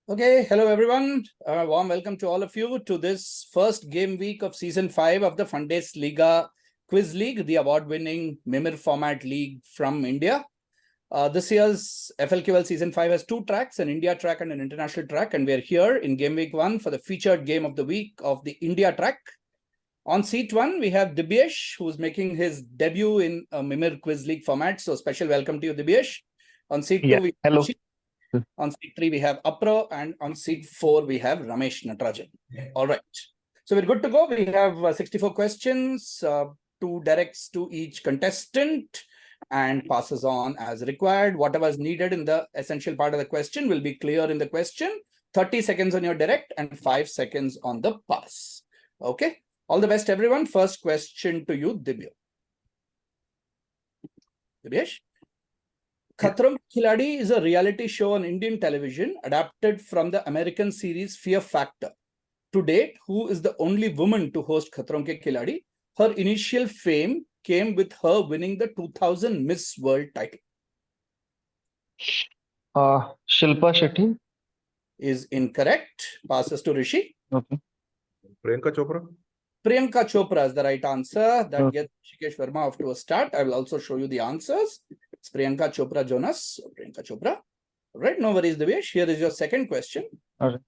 Okay, hello everyone. Warm welcome to all of you to this first game week of season 5 of the Fundaesliga Quiz League, the award-winning Mimir format league from India. This year's FLQL season 5 has 2 tracks, an India track and an international track, and we're here in game week 1 for the featured game of the week of the India track. On seat 1, we have Dibyesh, who's making his debut in a Mimir Quiz League format. So special welcome to you, Dibyesh. On seat 2, we have Hello. Hrishi. On seat 3, we have Apratim, and on seat 4, we have Ramesh Natarajan. All right. So we're good to go. We have 64 questions, 2 directs to each contestant, and passes on as required. Whatever is needed in the essential part of the question will be clear in the question. 30 seconds on your direct and 5 seconds on the pass. Okay. All the best, everyone. First question to you, Dibyesh. Khatram Khiladi is a reality show on Indian television adapted from the American series Fear Factor. To date, who is the only woman to host Khatram Ke Khiladi? Her initial fame came with her winning the 2000 Miss World title. Shilpa Shetty. Is incorrect. Passes to Hrishi. Okay. Priyanka Chopra. Priyanka Chopra is the right answer. That gets Rishikesh Verma off to a start. I will also show you the answers. It's Priyanka Chopra Jonas. Priyanka Chopra. All right, no worries, Dibyesh. Here is your second question. All right.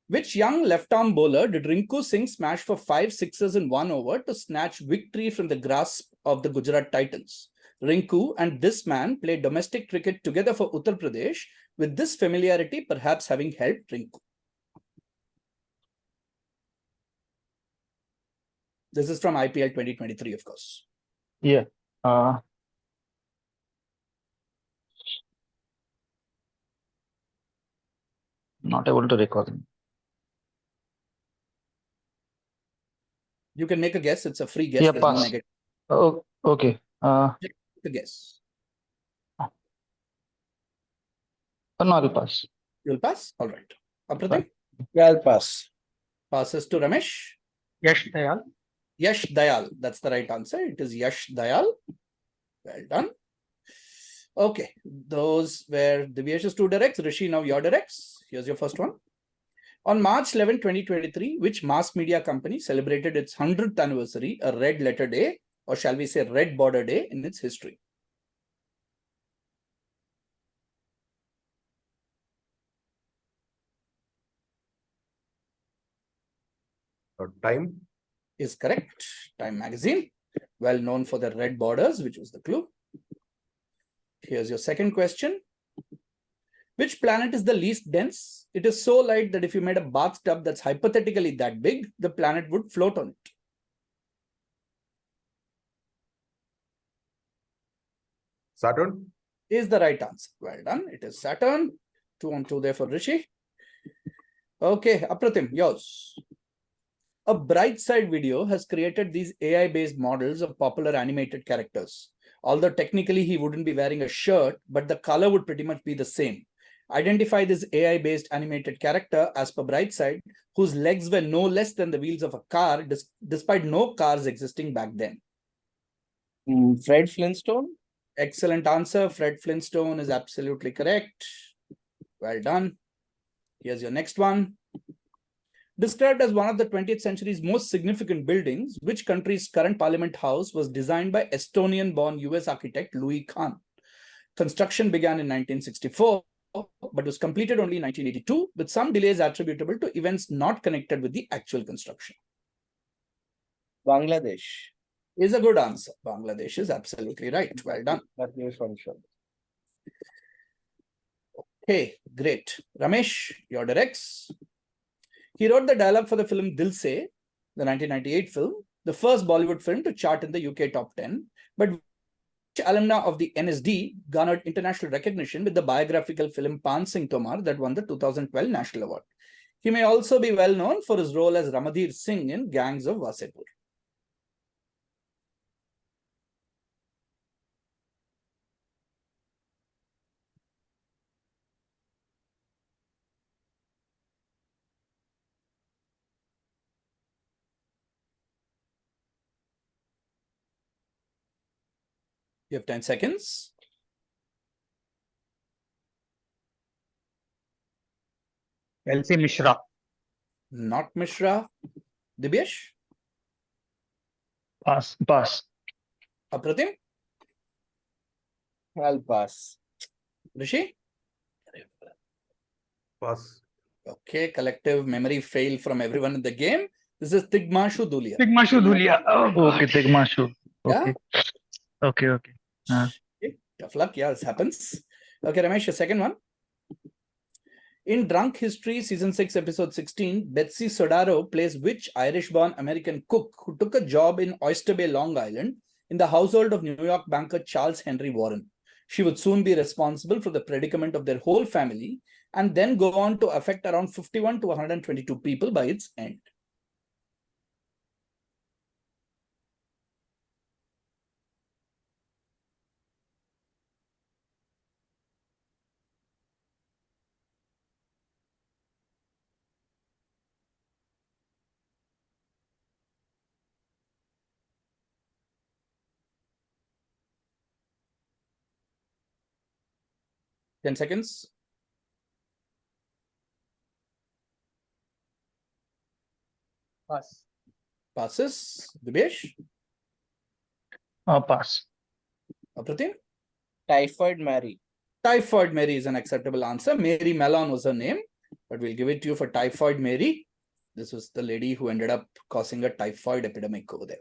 Which young left-arm bowler did Rinku Singh smash for 5 sixes in 1 over to snatch victory from the grasp of the Gujarat Titans? Rinku and this man played domestic cricket together for Uttar Pradesh, with this familiarity perhaps having helped Rinku. This is from IPL 2023, of course. Yeah. Not able to recall him. You can make a guess. It's a free guess. Yeah, There's no pass. negative. Oh, okay. The guess. No, I'll pass. You'll pass? All right. Apratim? Yeah, I'll pass. Passes to Ramesh. Yash Dayal. Yash Dayal. That's the right answer. It is Yash Dayal. Well done. Okay. Those were Dibyesh's 2 directs. Hrishi, now your directs. Here's your first one. On March 11, 2023, which mass media company celebrated its 100th anniversary, a red letter day, or shall we say red border day in its history? Time is correct. Time magazine, well known for the red borders, which was the clue. Here's your second question. Which planet is the least dense? It is so light that if you made a bathtub that's hypothetically that big, the planet would float on it. Saturn is the right answer. Well done. It is Saturn. 2 on 2 there for Hrishi. Okay, Apratim, yours. A Bright Side video has created these AI-based models of popular animated characters. Although technically he wouldn't be wearing a shirt, but the color would pretty much be the same. Identify this AI-based animated character as per Brightside, whose legs were no less than the wheels of a car, despite no cars existing back then. Fred Flintstone? Excellent answer. Fred Flintstone is absolutely correct. Well done. Here's your next one. Described as one of the 20th century's most significant buildings, which country's current parliament house was designed by Estonian-born US architect Louis Kahn? Construction began in 1964, but was completed only in 1982, with some delays attributable to events not connected with the actual construction. Bangladesh. Is a good answer. Bangladesh is absolutely right. Well done. That is one shot. Okay, great. Ramesh, your directs. He wrote the dialogue for the film Dil Se, the 1998 film, the first Bollywood film to chart in the UK top 10, but which alumna of the NSD garnered international recognition with the biographical film Pan Singh Tomar that won the 2012 National Award. He may also be well known for his role as Ramadhir Singh in Gangs of Wasepur. You have 10 seconds. LC Mishra. Not Mishra. Dibyesh? Pass. Pass. Apratim? I'll pass. Hrishi? Pass. Okay, collective memory fail from everyone in the game. This is Tigmashu Dulia. Tigmashu Dhulia. Oh, Okay, Tigmashu. Yeah? Okay. Okay. Okay, tough luck. Yeah, this happens. Okay, Ramesh, your second one. In Drunk History, Season 6, Episode 16, Betsy Sodaro plays which Irish-born American cook who took a job in Oyster Bay, Long Island, in the household of New York banker Charles Henry Warren. She would soon be responsible for the predicament of their whole family and then go on to affect around 51 to 122 people by its end. Ten seconds. pass. Passes. Dibyesh? Pass. Apratim? Typhoid Mary. Typhoid Mary is an acceptable answer. Mary Mellon was her name, but we'll give it to you for Typhoid Mary. This was the lady who ended up causing a typhoid epidemic over there.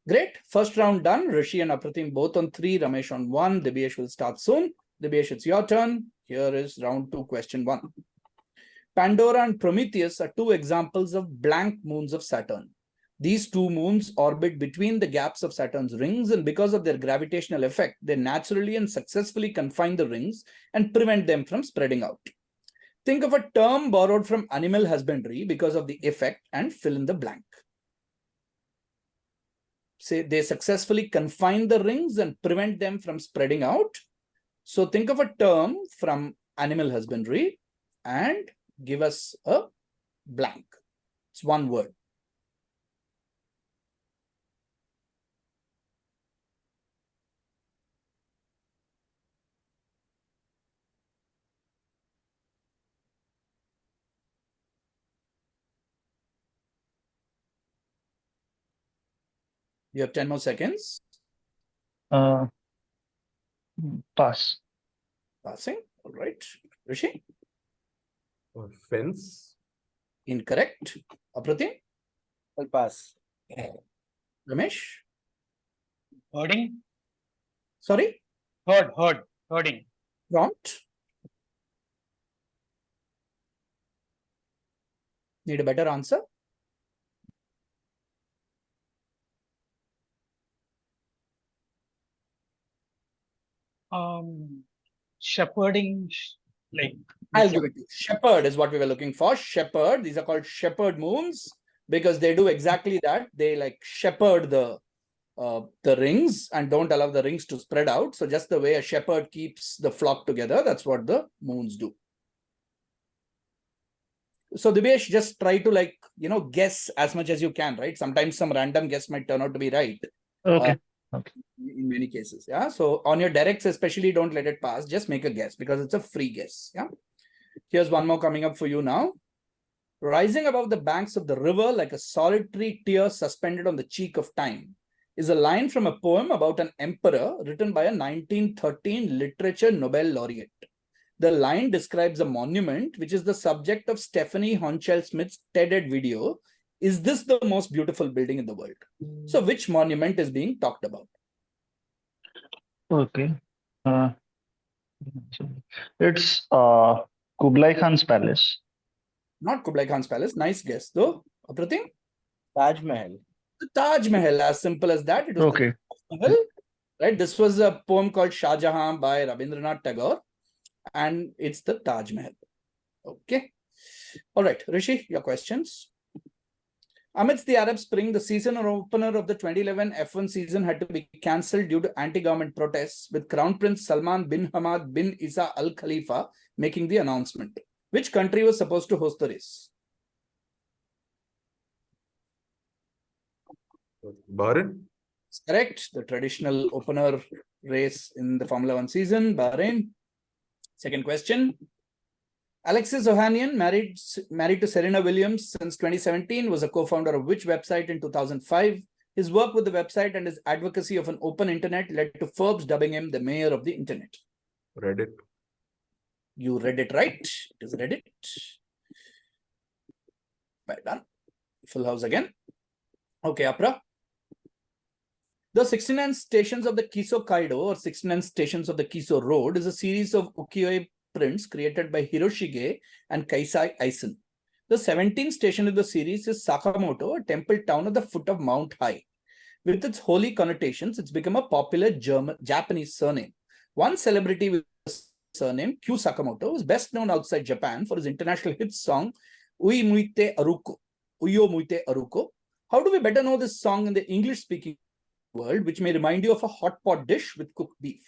Great. First round done. Hrishi and Apratim both on 3, Ramesh on 1. Dibyesh will start soon. Dibyesh, it's your turn. Here is round 2, question 1. Pandora and Prometheus are 2 examples of blank moons of Saturn. These 2 moons orbit between the gaps of Saturn's rings, and because of their gravitational effect, they naturally and successfully confine the rings and prevent them from spreading out. Think of a term borrowed from animal husbandry because of the effect and fill in the blank. Say they successfully confine the rings and prevent them from spreading out. So think of a term from animal husbandry and give us a blank. It's one word. You have 10 more seconds. Pass. Passing. All right. Hrishi? Fence. Incorrect. Apratim? I'll pass. Ramesh? Herding. Sorry? Herding. Prompt? Need a better answer? Shepherding, like. I'll give it to you. Shepherd is what we were looking for. Shepherd. These are called shepherd moons because they do exactly that. They like shepherd the rings and don't allow the rings to spread out. So just the way a shepherd keeps the flock together, that's what the moons do. So Dibyesh, just try to guess as much as you can, right? Sometimes some random guess might turn out to be right. Okay. In many cases, yeah. So on your directs, especially, don't let it pass. Just make a guess because it's a free guess. Yeah. Here's one more coming up for you now. Rising above the banks of the river like a solitary tear suspended on the cheek of time is a line from a poem about an emperor written by a 1913 literature Nobel laureate. The line describes a monument which is the subject of Stephanie Honchell-Smith's TED video. Is this the most beautiful building in the world? So which monument is being talked about? Okay. It's Kublai Khan's palace. Not Kublai Khan's palace. Nice guess, though. Apratim? Taj Mahal. The Taj Mahal, as simple as that. It was Okay. the Taj Mahal, right? This was a poem called Shah Jahan by Rabindranath Tagore, and it's the Taj Mahal. Okay. All right, Hrishi, your questions. Amidst the Arab Spring, the season opener of the 2011 F1 season had to be cancelled due to anti-government protests, with Crown Prince Salman bin Hamad bin Isa Al Khalifa making the announcement. Which country was supposed to host the race? Bahrain. That's correct. The traditional opener race in the Formula One season, Bahrain. Second question. Alexis Ohanian, married to Serena Williams since 2017, was a co-founder of which website in 2005? His work with the website and his advocacy of an open internet led to Forbes dubbing him the mayor of the internet. Reddit. You read it right. It is Reddit. Well done. Full house again. Okay, Apra. The 69 Stations of the Kiso Kaido, or 69 Stations of the Kiso Road, is a series of ukiyo-e prints created by Hiroshige and Kaisai Eisen. The 17th station in the series is Sakamoto, a temple town at the foot of Mount Hai. With its holy connotations, it's become a popular Japanese surname. One celebrity with the surname, Q Sakamoto, is best known outside Japan for his international hit song, Ui Muite Aruko. Uyo Muite Aruko. How do we better know this song in the English-speaking world, which may remind you of a hot pot dish with cooked beef?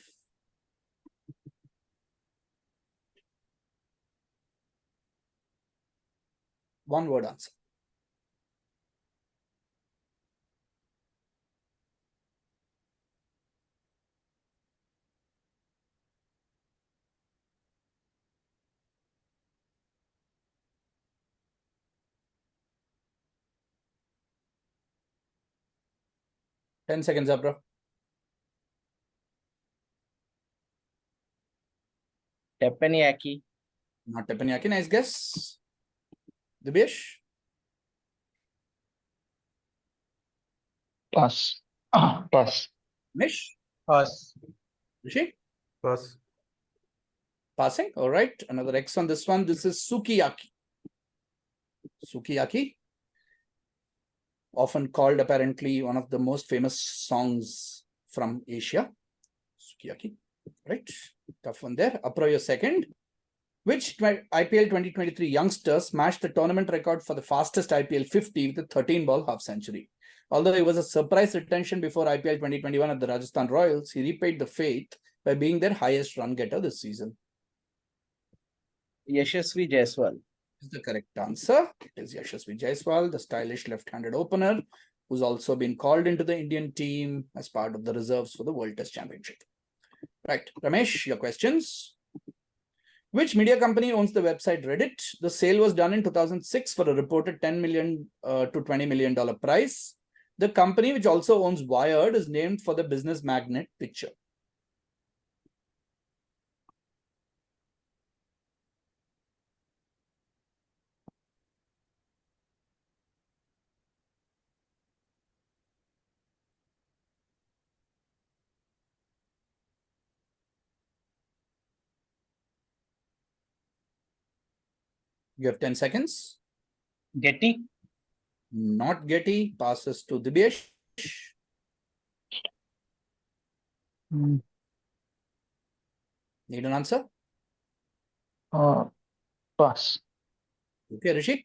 One word answer. Ten seconds, Abra. Teppanyaki. Not teppanyaki. Nice guess. Dibyesh. Pass. Pass. Mish. Pass. Hrishi. Pass. Passing. All right. Another X on this one. This is sukiyaki. Sukiyaki. Often called apparently one of the most famous songs from Asia. Sukiyaki. Right. Tough one there. Apro, your second. Which IPL 2023 youngster smashed the tournament record for the fastest IPL 50 with a 13-ball half century? Although he was a surprise retention before IPL 2021 at the Rajasthan Royals, he repaid the faith by being their highest run getter this season. Yashasvi Jaiswal. Is the correct answer. It is Yashasvi Jaiswal, the stylish left-handed opener, who's also been called into the Indian team as part of the reserves for the World Test Championship. Right, Ramesh, your questions. Which media company owns the website Reddit? The sale was done in 2006 for a reported $10 million to $20 million price. The company, which also owns Wired, is named for the business magnate Picture. You have 10 seconds. Getty. Not Getty. Passes to Dibyesh. Mm, Need an answer? Pass. Okay, Hrishi.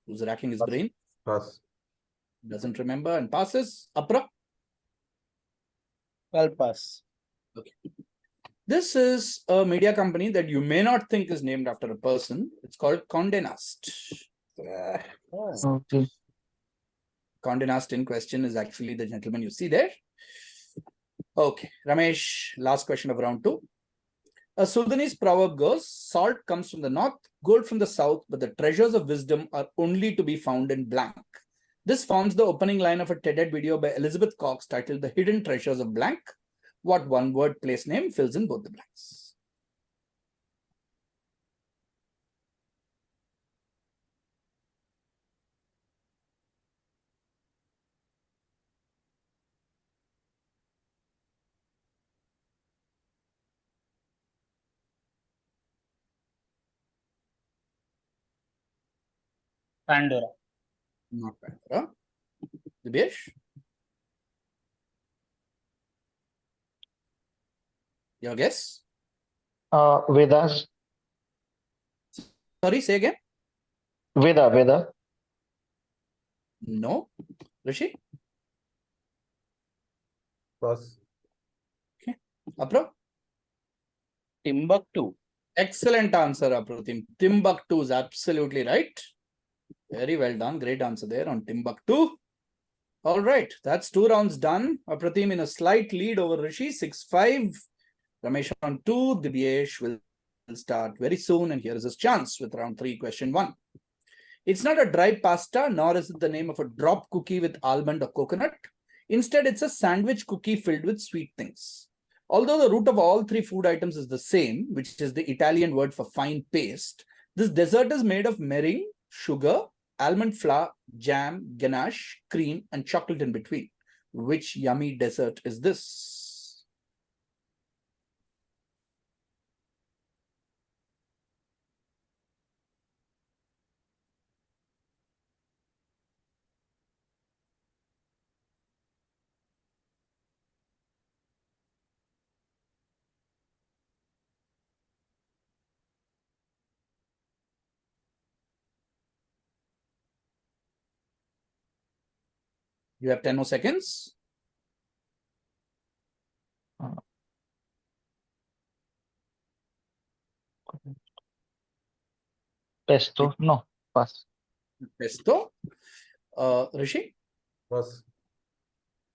Who's racking his brain? Pass. Doesn't remember and passes. Apra. I'll pass. This is a media company that you may not think is named after a person. It's called Condé Nast. Oh. Okay. Condé Nast in question is actually the gentleman you see there. Okay, Ramesh, last question of round 2. A Sudanese proverb goes, salt comes from the north, gold from the south, but the treasures of wisdom are only to be found in blank. This forms the opening line of a TED video by Elizabeth Cox titled The Hidden Treasures of Blank. What one-word place name fills in both the blanks? Pandora. Not Pandora. Dibyesh? Your guess? Vedas. Sorry, say again? Veda. No. Hrishi? Pass. Apra? Timbuktu. Excellent answer, Apratim. Timbuktu is absolutely right. Very well done. Great answer there on Timbuktu. All right, that's 2 rounds done. Apratim in a slight lead over Hrishi, 6-5. Ramesh on 2. Dibyesh will start very soon, and here is his chance with round 3, question 1. It's not a dry pasta, nor is it the name of a drop cookie with almond or coconut. Instead, it's a sandwich cookie filled with sweet things. Although the root of all 3 food items is the same, which is the Italian word for fine paste, this dessert is made of meringue, sugar, almond flour, jam, ganache, cream, and chocolate in between. Which yummy dessert is this? You have 10 more seconds. Pesto. No, pass. Pesto. Hrishi? Pass.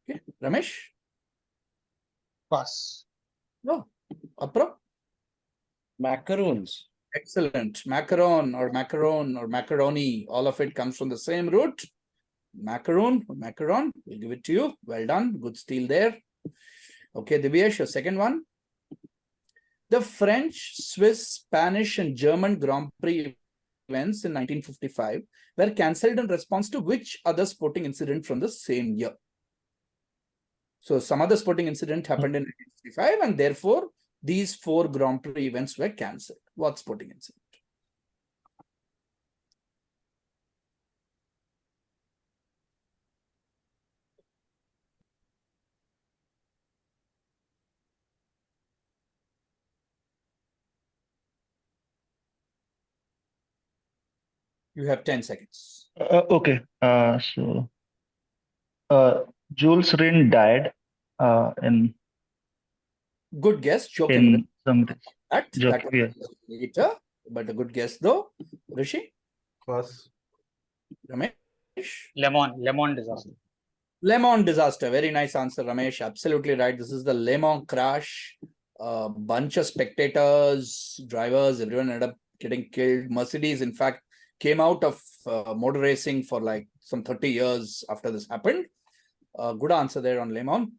Okay. Ramesh? Pass. No. Apra? Macaroons. Excellent. Macaron or macaroni, all of it comes from the same root. Macaron or macaron. We'll give it to you. Well done. Good steal there. Okay, Dibyesh, your second one. The French, Swiss, Spanish, and German Grand Prix events in 1955 were cancelled in response to which other sporting incident from the same year? So some other sporting incident happened in 1955, and therefore these 4 Grand Prix events were cancelled. What sporting incident? You have 10 seconds. Okay. Jules Rind died in Good guess, joking. some That joke, yeah. was later, but a good guess though. Hrishi? Pass. Ramesh? Lemon disaster. Lemon disaster. Very nice answer, Ramesh. Absolutely right. This is the Lemon crash. A bunch of spectators, drivers, everyone ended up getting killed. Mercedes, in fact, came out of motor racing for like some 30 years after this happened. Good answer there on Lemon.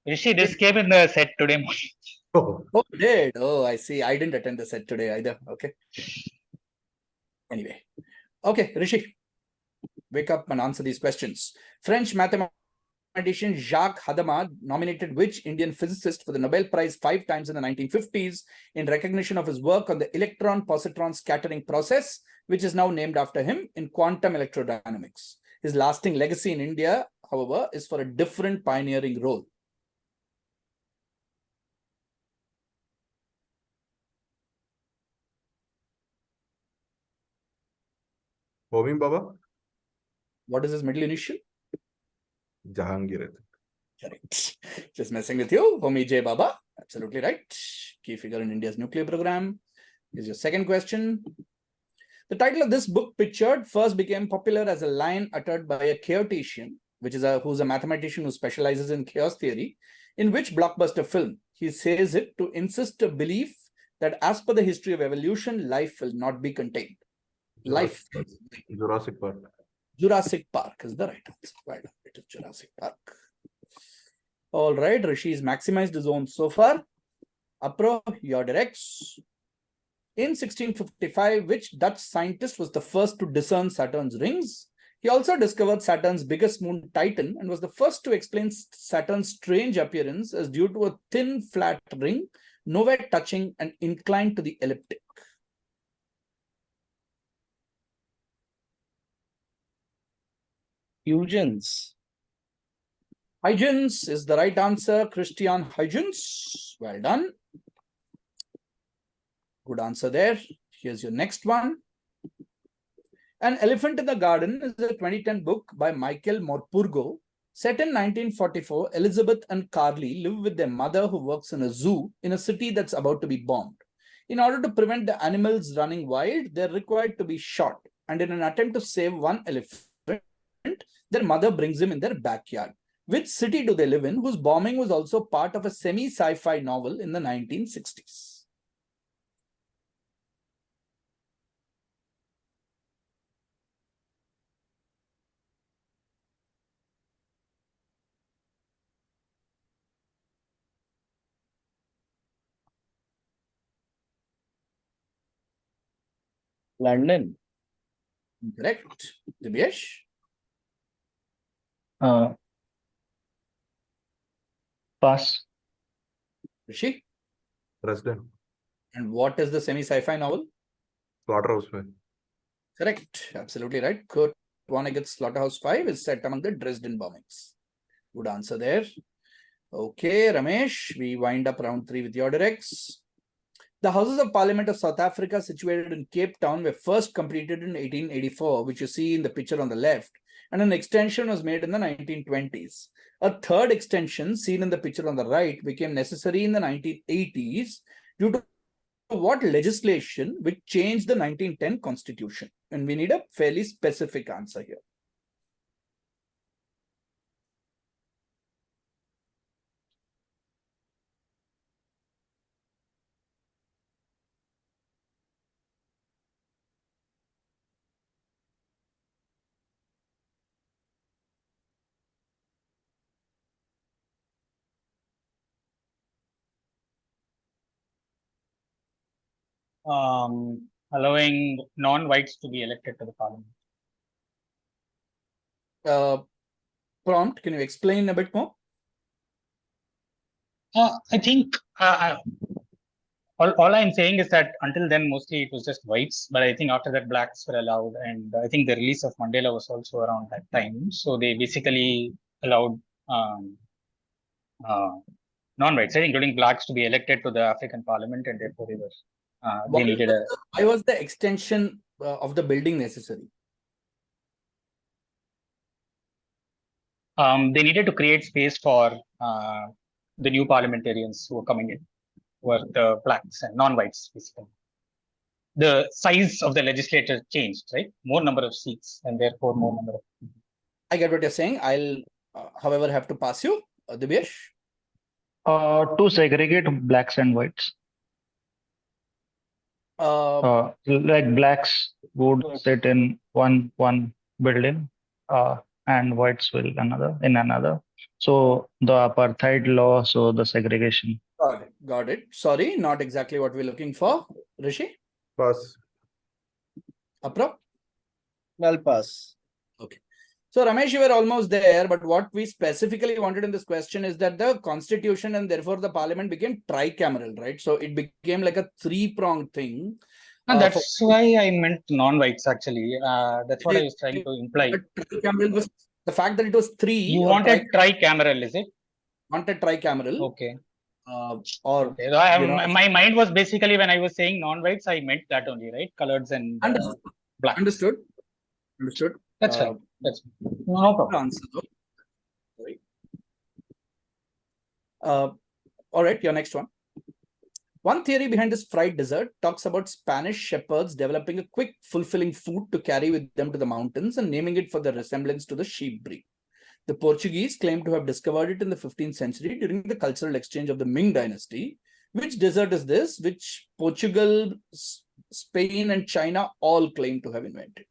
Hrishi, this came in the set today morning. Oh, Oh, you did. Oh, I see. I didn't attend the set today either. Okay. Anyway. Okay, Hrishi. Wake up and answer these questions. French mathematician Jacques Hadamard nominated which Indian physicist for the Nobel Prize 5 times in the 1950s in recognition of his work on the electron-positron scattering process, which is now named after him in quantum electrodynamics. His lasting legacy in India, however, is for a different pioneering role. Homi Baba? What is his middle initial? Jahangir. Correct. Just messing with you. Homi J. Baba. Absolutely right. Key figure in India's nuclear program. Here's your second question. The title of this book, pictured, first became popular as a line uttered by a chaotician, who's a mathematician who specializes in chaos theory. In which blockbuster film? He says it to insist a belief that as per the history of evolution, life will not be contained. Life. Jurassic Park. Jurassic Park is the right answer. Right, it is Jurassic Park. All right, Hrishi has maximized his own so far. Apro, your directs. In 1655, which Dutch scientist was the first to discern Saturn's rings? He also discovered Saturn's biggest moon, Titan, and was the first to explain Saturn's strange appearance as due to a thin, flat ring, nowhere touching and inclined to the ecliptic. Huygens. Huygens is the right answer. Christian Huygens. Well done. Good answer there. Here's your next one. An Elephant in the Garden is a 2010 book by Michael Morpurgo. Set in 1944, Elizabeth and Carly live with their mother who works in a zoo in a city that's about to be bombed. In order to prevent the animals running wild, they're required to be shot. And in an attempt to save one elephant, their mother brings him in their backyard. Which city do they live in, whose bombing was also part of a semi-sci-fi novel in the 1960s? London. Correct. Dibyesh. Pass. Hrishi. Dresden. And what is the semi-sci-fi novel? Slaughterhouse-Five. Correct. Absolutely right. Kurt Vonnegut's Slaughterhouse 5 is set among the Dresden bombings. Good answer there. Okay, Ramesh, we wind up round 3 with your directs. The Houses of Parliament of South Africa, situated in Cape Town, were first completed in 1884, which you see in the picture on the left, and an extension was made in the 1920s. A third extension, seen in the picture on the right, became necessary in the 1980s due to what legislation which changed the 1910 constitution? And we need a fairly specific answer here. Allowing non-whites to be elected to the parliament. Prompt, can you explain a bit more? I think all I'm saying is that until then, mostly it was just whites, but I think after that, blacks were allowed. And I think the release of Mandela was also around that time. So they basically allowed non-whites, including blacks, to be elected to the African parliament, and therefore they were they needed a. Why was the extension of the building necessary? They needed to create space for the new parliamentarians who were coming in, who were the blacks and non-whites, basically. The size of the legislature changed, right? More number of seats, and therefore more number of. I get what you're saying. I'll, however, have to pass you, Dibyesh. To segregate blacks and whites. Like blacks would sit in one building, and whites will in another. So the apartheid law, so the segregation. Got it. Got it. Sorry, not exactly what we're looking for. Hrishi, Pass. Apra. I'll pass. So Ramesh, you were almost there, but what we specifically wanted in this question is that the constitution and therefore the parliament became tricameral, right? So it became like a three-pronged thing. And that's why I meant non-whites, actually. That's what I was trying to imply. But tricameral was the fact that it was three. You wanted tricameral, is it? Wanted tricameral. Okay. Or okay. My mind was basically, when I was saying non-whites, I meant that only, right? Coloreds and blacks. Understood. That's right. That's no problem. Answer though. Sorry. All right, your next one. One theory behind this fried dessert talks about Spanish shepherds developing a quick, fulfilling food to carry with them to the mountains and naming it for the resemblance to the sheep breed. The Portuguese claim to have discovered it in the 15th century during the cultural exchange of the Ming dynasty. Which dessert is this, which Portugal, Spain, and China all claim to have invented?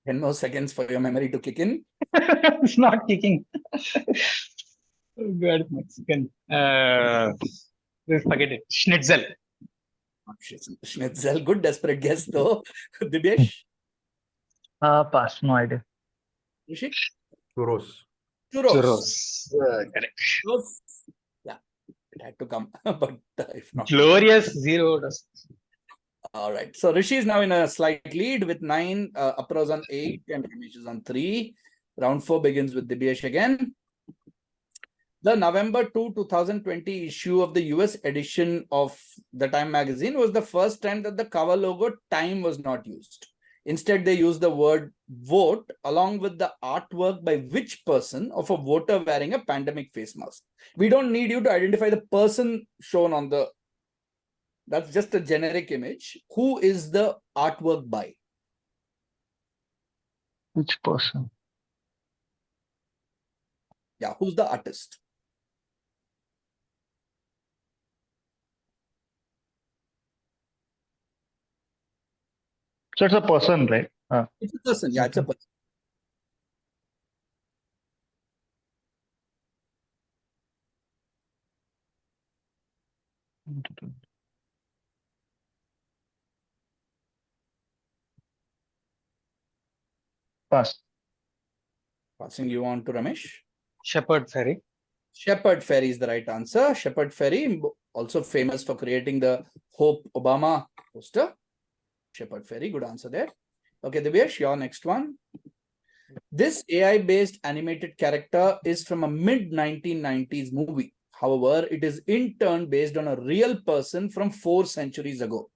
Ten more seconds for your memory to kick in. It's not kicking. Oh God, Mexican. Forget it. Schnitzel. Schnitzel. Good desperate guess though. Dibyesh? Pass. No idea. Hrishi? Churros. Churros. Correct. Yeah, it had to come, but if not. Glorious zero. All right. So Hrishi is now in a slight lead with 9, Apros on 8, and Ramesh is on 3. Round 4 begins with Dibyesh again. The November 2, 2020 issue of the US edition of the Time magazine was the first time that the cover logo Time was not used. Instead, they used the word vote along with the artwork by which person of a voter wearing a pandemic face mask. We don't need you to identify the person shown on the. That's just a generic image. Who is the artwork by? Which person? Yeah, who's the artist? So it's a person, right? It's a person. Yeah, it's a Okay. person. Pass. Passing you on to Ramesh. Shepherd Ferry. Shepard Fairey is the right answer. Shepard Fairey, also famous for creating the Hope Obama poster. Shepard Fairey, good answer there. Okay, Dibyesh, your next one. This AI-based animated character is from a mid-1990s movie. However, it is in turn based on a real person from 4 centuries ago.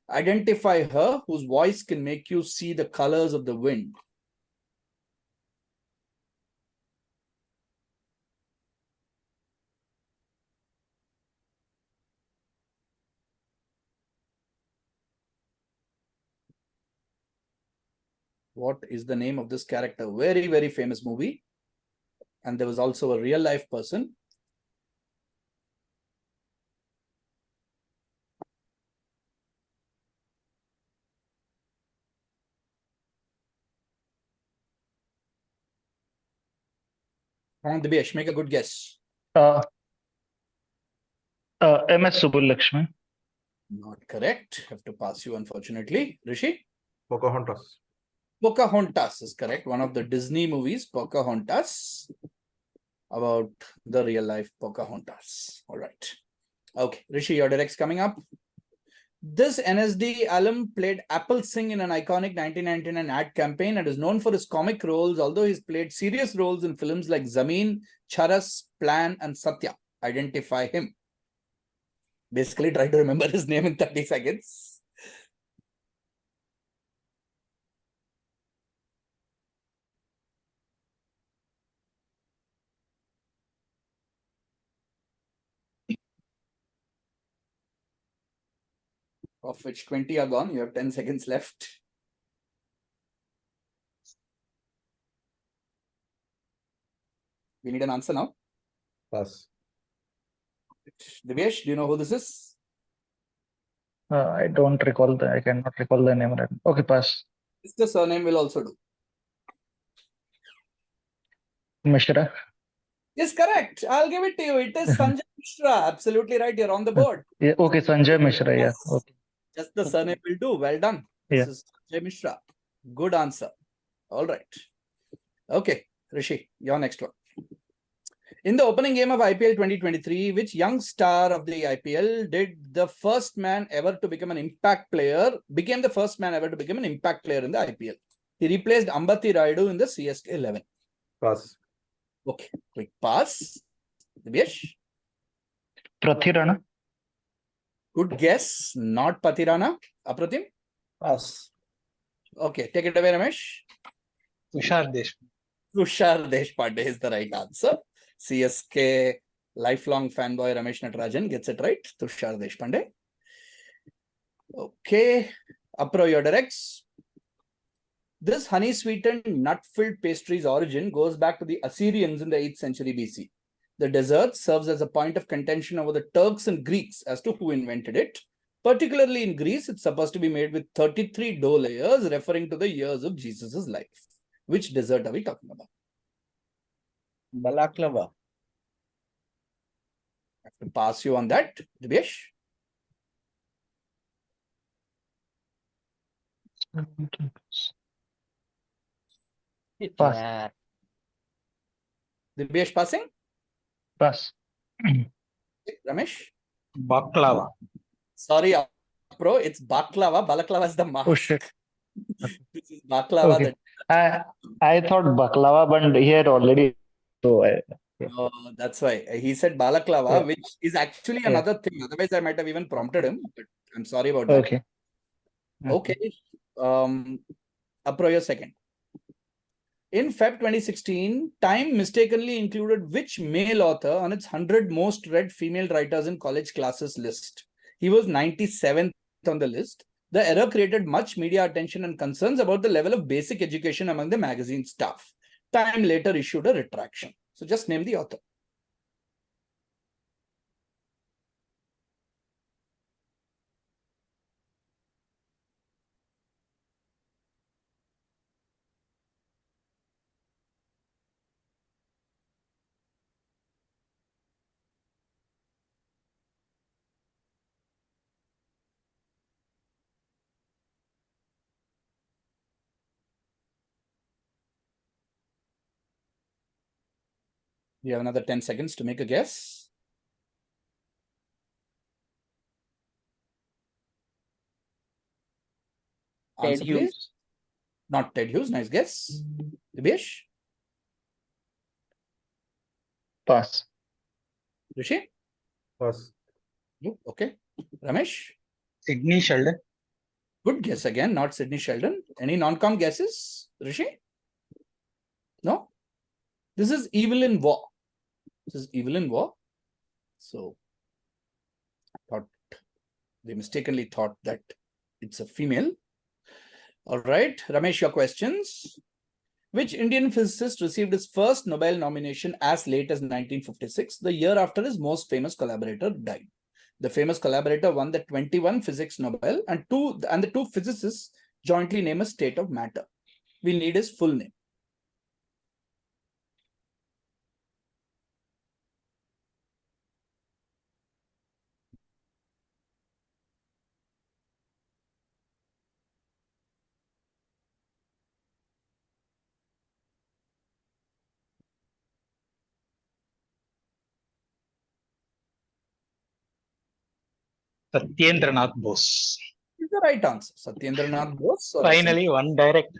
Identify her whose voice can make you see the colors of the wind. What is the name of this character? Very, very famous movie. And there was also a real life person. Dibyesh, make a good guess. MS Subbulakshmi. Not correct. Have to pass you, unfortunately. Hrishi? Pocahontas. Pocahontas is correct. One of the Disney movies, Pocahontas, about the real life Pocahontas. All right. Okay, Hrishi, your direct's coming up. This NSD alum played Apple Singh in an iconic 1999 ad campaign and is known for his comic roles, although he's played serious roles in films like Zameen, Charas, Plan, and Satya. Identify him. Basically, try to remember his name in 30 seconds. Of which 20 are gone. You have 10 seconds left. We need an answer now. Pass. Dibyesh, do you know who this is? I don't recall I cannot recall the name right now. Okay, pass. The surname will also do. Mishra. Yes, correct. I'll give it to you. It is Sanjay Mishra. Absolutely right. You're on the board. Yeah, okay, Sanjay Mishra. Yeah. Yes. Okay. Just the surname will do. Well done. Yeah. This is Sanjay Mishra. Good answer. All right. Okay, Hrishi, your next one. In the opening game of IPL 2023, which young star of the IPL became the first man ever to become an impact player in the IPL? He replaced Ambati Rayudu in the CSK 11. Pass. Okay, quick pass. Dibyesh? Prathirana. Good guess. Not Patirana. Apratim? Pass. Okay, take it away, Ramesh. Tushar Deshmukh. Tushar Deshpande is the right answer. CSK lifelong fanboy Ramesh Natarajan gets it right. Tushar Deshpande. Okay. Apro, your directs. This honey-sweetened, nut-filled pastry's origin goes back to the Assyrians in the 8th century BC. The dessert serves as a point of contention over the Turks and Greeks as to who invented it. Particularly in Greece, it's supposed to be made with 33 dough layers, referring to the years of Jesus' life. Which dessert are we talking about? Balaklava. I have to pass you on that. Dibyesh? Pass. Dibyesh passing? Pass. Ramesh? Baklava. Sorry, Apro, it's baklava. Balaklava is the mask. Oh shit. This is baklava. Okay. I thought baklava, but here already. So Oh, that's why he said balaklava, yeah. which is actually Yeah. another thing. Otherwise, I might have even prompted him. But I'm sorry about that. Okay. Okay. Apro, your second. In Feb 2016, Time mistakenly included which male author on its 100 most read female writers in college classes list? He was 97th on the list. The error created much media attention and concerns about the level of basic education among the magazine staff. Time later issued a retraction. So just name the author. You have another 10 seconds to make a guess. Ted Answer, please. Hughes. Not Ted Hughes. Nice guess. Dibyesh? Pass. Hrishi? Pass. You? Okay. Ramesh? Sydney Sheldon. Good guess again, not Sydney Sheldon. Any non-com guesses, Hrishi? No? This is Evelyn Waugh. This is Evelyn Waugh. So, they mistakenly thought that it's a female. All right, Ramesh, your questions. Which Indian physicist received his first Nobel nomination as late as 1956, the year after his most famous collaborator died? The famous collaborator won the 21 physics Nobel, and the two physicists jointly name a state of matter. We need his full name. Satyendranath Bose. Is the right answer. Satyendranath Bose. Or Finally, one direct.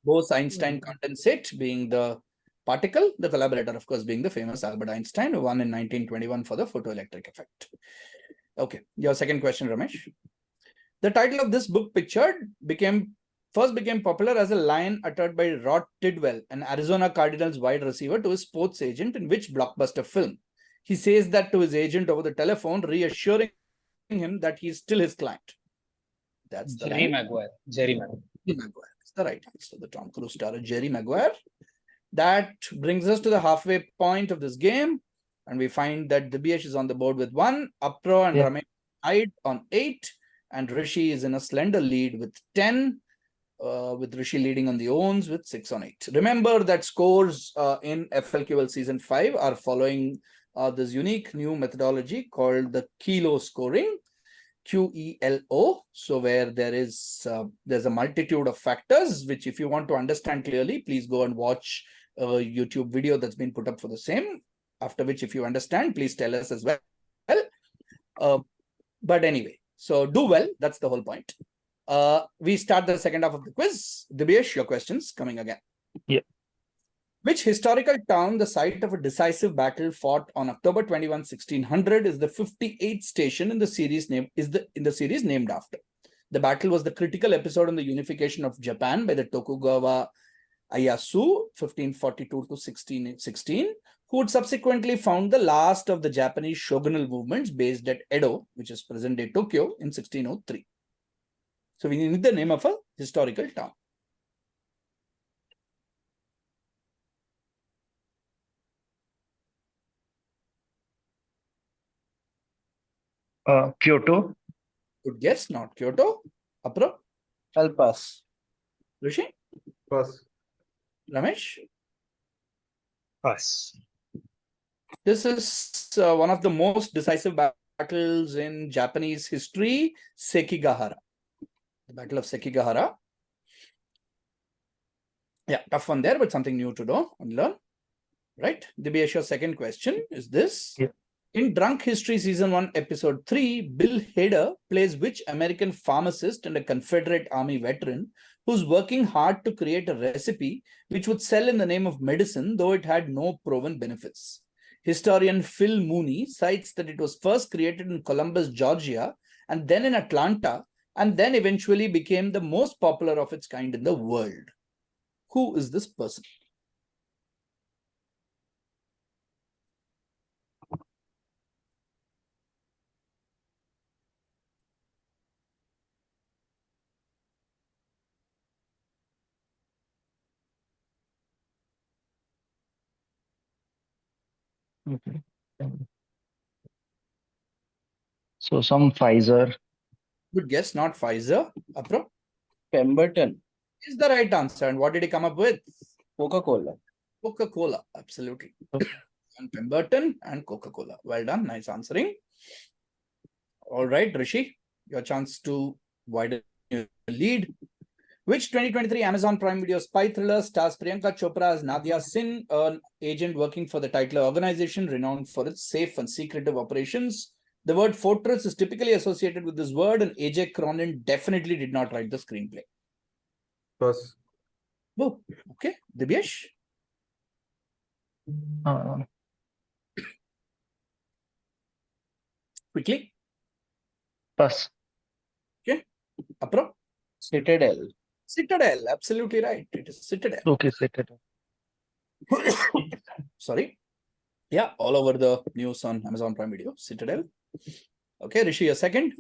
Bose-Einstein condensate being the particle, the collaborator, of course, being the famous Albert Einstein, who won in 1921 for the photoelectric effect. Okay, your second question, Ramesh. The title of this book first became popular as a line uttered by Rod Tidwell, an Arizona Cardinals wide receiver, to his sports agent in which blockbuster film? He says that to his agent over the telephone, reassuring him that he is still his client. That's the Jerry line. Maguire. Jerry Maguire. Jerry Maguire. It's the right answer. The Tom Cruise star Jerry Maguire. That brings us to the halfway point of this game. And we find that Dibyesh is on the board with 1. Apro and Ramesh tied on 8. And Hrishi is in a slender lead with 10. With Hrishi leading on the owns with 6 on 8. Remember that scores in FLQL Season 5 are following this unique new methodology called the Kilo scoring. QELO. So where there's a multitude of factors, which if you want to understand clearly, please go and watch a YouTube video that's been put up for the same. After which, if you understand, please tell us as well. But anyway, so do well. That's the whole point. We start the second half of the quiz. Dibyesh, your questions coming again. Yeah. Which historical town, the site of a decisive battle fought on October 21, 1600, is the 58th station in the series named after? The battle was the critical episode in the unification of Japan by the Tokugawa Ieyasu, 1542 to 1616, who would subsequently found the last of the Japanese shogunal movements based at Edo, which is present-day Tokyo, in 1603. So we need the name of a historical town. Kyoto. Good guess, not Kyoto. Apro? I'll pass. Hrishi? Pass. Ramesh? Pass. This is one of the most decisive battles in Japanese history, Sekigahara. The Battle of Sekigahara. Yeah, tough one there, but something new to know and learn. Right? Dibyesh, your second question is this. Yeah. In Drunk History Season 1, Episode 3, Bill Hader plays which American pharmacist and a Confederate Army veteran who's working hard to create a recipe which would sell in the name of medicine, though it had no proven benefits? Historian Phil Mooney cites that it was first created in Columbus, Georgia, and then in Atlanta, and then eventually became the most popular of its kind in the world. Who is this person? Okay. So some Pfizer. Good guess, not Pfizer. Apro? Pemberton. Is the right answer. And what did he come up with? Coca-Cola. Coca-Cola, absolutely. And Pemberton and Coca-Cola. Well done, nice answering. All right, Hrishi, your chance to widen your lead. Which 2023 Amazon Prime Video spy thriller stars Priyanka Chopra as Nadia Sin, an agent working for the Titler organization renowned for its safe and secretive operations? The word fortress is typically associated with this word, and AJ Cronin definitely did not write the screenplay. Pass. Oh, okay. Dibyesh? Uh, Quickly. Pass. Apro? Citadel. Citadel. Absolutely right. It is Citadel. Okay, Citadel. Sorry. Yeah, all over the news on Amazon Prime Video. Citadel. Okay, Hrishi, a second.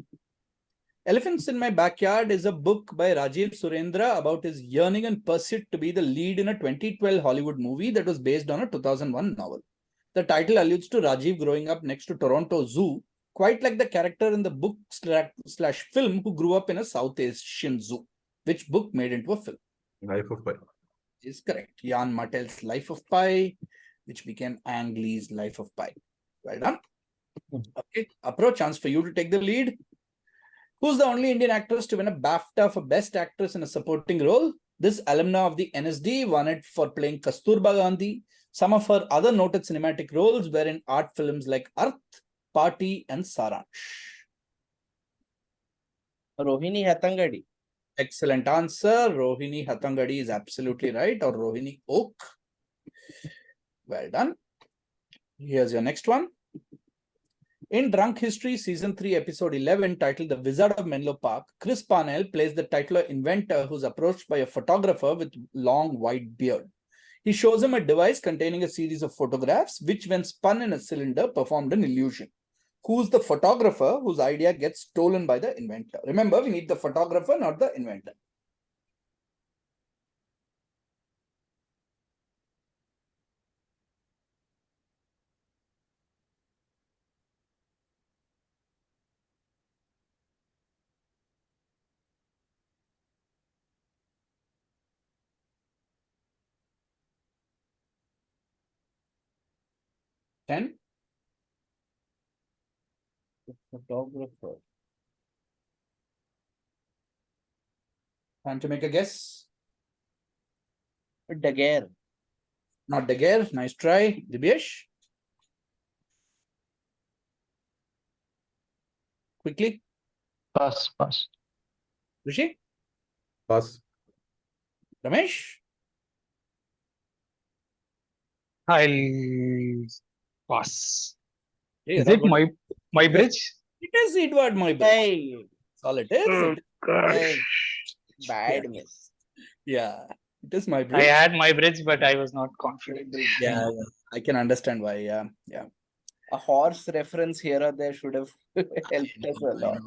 Elephants in My Backyard is a book by Rajiv Surendra about his yearning and pursuit to be the lead in a 2012 Hollywood movie that was based on a 2001 novel. The title alludes to Rajiv growing up next to Toronto Zoo, quite like the character in the book slash film who grew up in a South Asian zoo, which book made into a film. Life of Pi. Is correct. Jan Martel's Life of Pi, which became Ang Lee's Life of Pi. Well done. Okay, Apro, chance for you to take the lead. Who's the only Indian actress to win a BAFTA for Best Actress in a Supporting Role? This alumna of the NSD won it for playing Kasturba Gandhi. Some of her other noted cinematic roles were in art films like Arth, Party, and Saransh. Rohini Hattangadi. Excellent answer. Rohini Hattangadi is absolutely right, or Rohini Oak. Well done. Here's your next one. In Drunk History, Season 3, Episode 11, titled The Wizard of Menlo Park, Chris Parnell plays the titular inventor who's approached by a photographer with long white beard. He shows him a device containing a series of photographs, which when spun in a cylinder, performed an illusion. Who's the photographer whose idea gets stolen by the inventor? Remember, we need the photographer, not the inventor. Ten. Photographer. Time to make a guess. Daguerre. Not Daguerre. Nice try. Dibyesh. Quickly. Pass. Pass. Hrishi. Pass. Ramesh. I'll pass. Hey, Is you're it not going my bridge? It is Edward Moibridge. Hey. That's all it is. Hey. Bad miss. Yeah, it is my I bridge. had my bridge, but I was not confident. Yeah, I can understand why. Yeah, yeah. A horse reference here or there should have helped us a lot.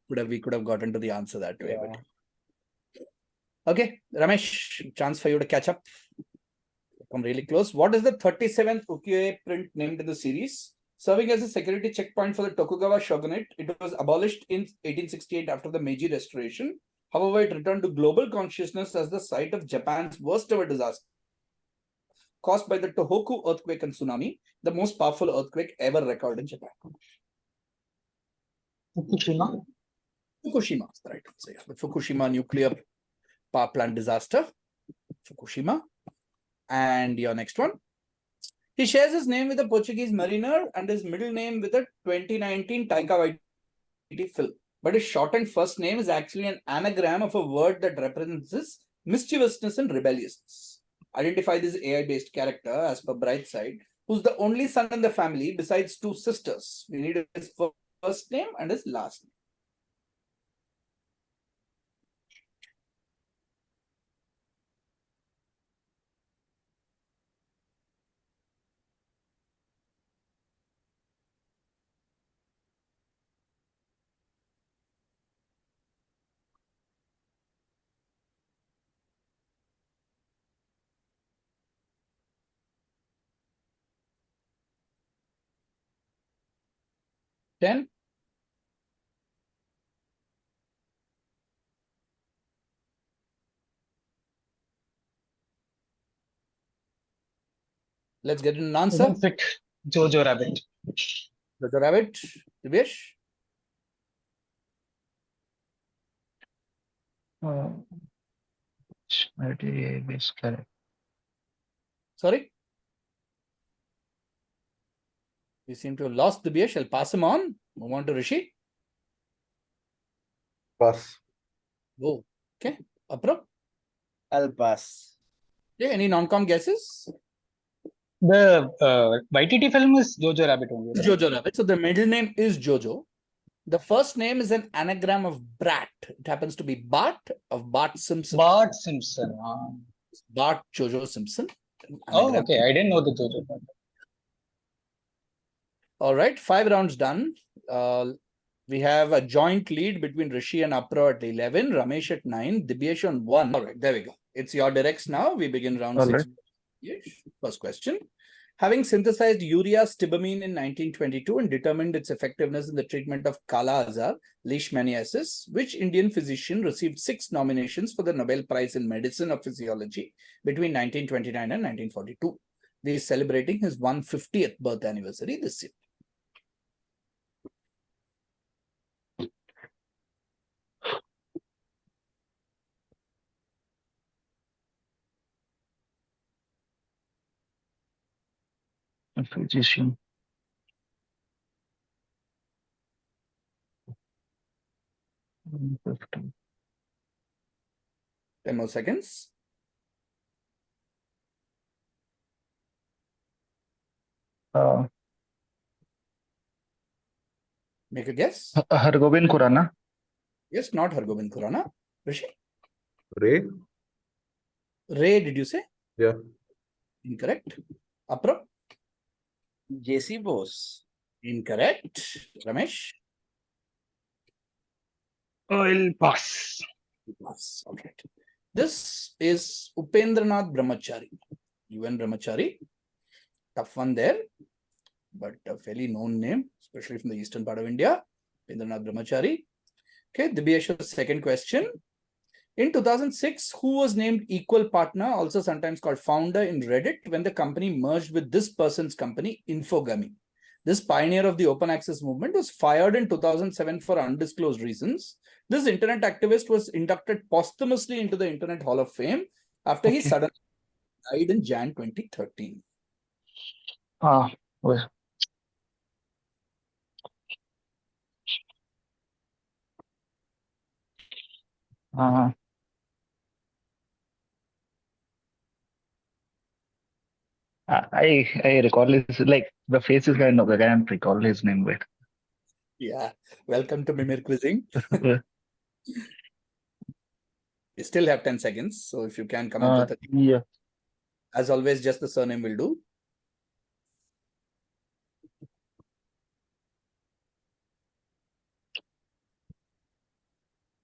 We could have gotten to the answer that way. Yeah. But okay, Ramesh, chance for you to catch up. Come really close. What is the 37th ukiyo-e print named in the series? Serving as a security checkpoint for the Tokugawa shogunate, it was abolished in 1868 after the Meiji Restoration. However, it returned to global consciousness as the site of Japan's worst ever disaster, caused by the Tohoku earthquake and tsunami, the most powerful earthquake ever recorded in Japan. Fukushima. Fukushima is the right answer. The Fukushima nuclear power plant disaster. Fukushima. And your next one. He shares his name with a Portuguese mariner and his middle name with a 2019 Taika Waititi film. But his shortened first name is actually an anagram of a word that represents his mischievousness and rebelliousness. Identify this AI-based character as per Brightside, who's the only son in the family besides two sisters. We need his first name and his last name. Ten. Let's get an answer. Isn't it Jojo Rabbit? Jojo Rabbit, Dibyesh. It is correct. Sorry? We seem to have lost Dibyesh. I'll pass him on. Move on to Hrishi. Pass. Go. Okay. Apratim. I'll pass. Yeah, any non-com guesses? The YTT film is Jojo Rabbit only. It's Right? Jojo Rabbit. So the middle name is Jojo. The first name is an anagram of Brat. It happens to be Bart of Bart Simpson. Bart Simpson. Bart Jojo Simpson. Oh, Anagram. okay. I didn't know the Jojo part. All right, 5 rounds done. We have a joint lead between Hrishi and Apra at 11, Ramesh at 9, Dibyesh on 1. All right, there we go. It's your directs now. We begin round All 6. right. Yes. First question. Having synthesized urea stibamine in 1922 and determined its effectiveness in the treatment of Kala Azar, leishmaniasis, which Indian physician received 6 nominations for the Nobel Prize in Medicine or Physiology between 1929 and 1942. He is celebrating his 150th birth anniversary this year. A physician. Mm, 15. 10 more seconds. Make a guess. Hargobind Khurana. Yes, not Hargobind Khurana. Hrishi? Ray. Ray, did you say? Yeah. Incorrect. Apra? JC Bose. Incorrect. Ramesh? I'll pass. Yes, all right. This is Upendranath Brahmachari. UN Brahmachari. Tough one there, but a fairly known name, especially from the eastern part of India. Upendranath Brahmachari. Okay, Dibyesh's second question. In 2006, who was named equal partner, also sometimes called founder in Reddit, when the company merged with this person's company, Infogamy? This pioneer of the open access movement was fired in 2007 for undisclosed reasons. This internet activist was inducted posthumously into the Internet Hall of Fame after he suddenly died in Jan 2013. Well, I recall his, like, the face is kind of, I can't recall his name, but Yeah, welcome to Mimir Quizzing. We still have 10 seconds, so if you can come up with it. yeah. As always, just the surname will do.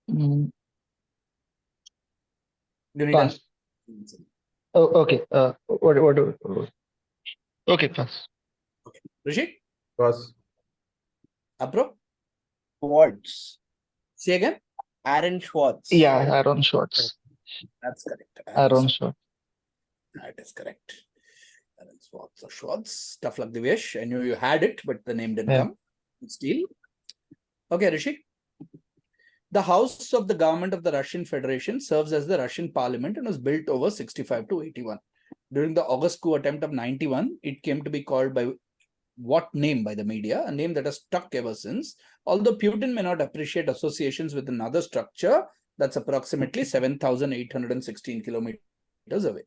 Mm, You need Pass. Oh, okay. Okay, pass. Hrishi? Pass. Apro? Schwartz. Say again? Aaron Schwartz. Yeah, Aaron Schwartz. That's correct. Aaron Schwartz. That is correct. Aaron Schwartz or Schwartz. Tough luck, Dibyesh. I knew you had it, but the name didn't Yeah. come. Still. Okay, Hrishi. The House of the Government of the Russian Federation serves as the Russian Parliament and was built over 65 to 81. During the August coup attempt of 91, it came to be called by what name by the media, a name that has stuck ever since, although Putin may not appreciate associations with another structure that's approximately 7,816 kilometers away.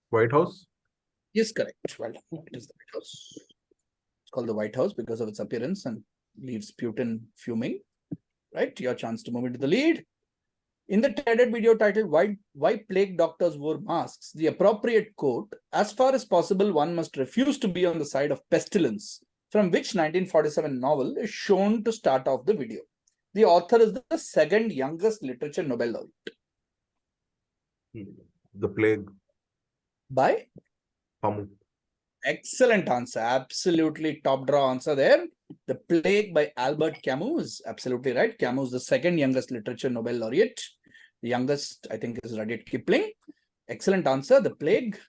White House. Yes, correct. Well done. It is the White House. It's called the White House because of its appearance and leaves Putin fuming. Right? Your chance to move into the lead. In the TED video titled Why Plague Doctors Wore Masks, the appropriate quote, as far as possible, one must refuse to be on the side of pestilence, from which 1947 novel is shown to start off the video. The author is the second youngest literature Nobel laureate. The Plague. By? Hamu. Excellent answer. Absolutely top draw answer there. The Plague by Albert Camus is absolutely right. Camus is the second youngest literature Nobel laureate. The youngest, I think, is Rudyard Kipling. Excellent answer. The Plague.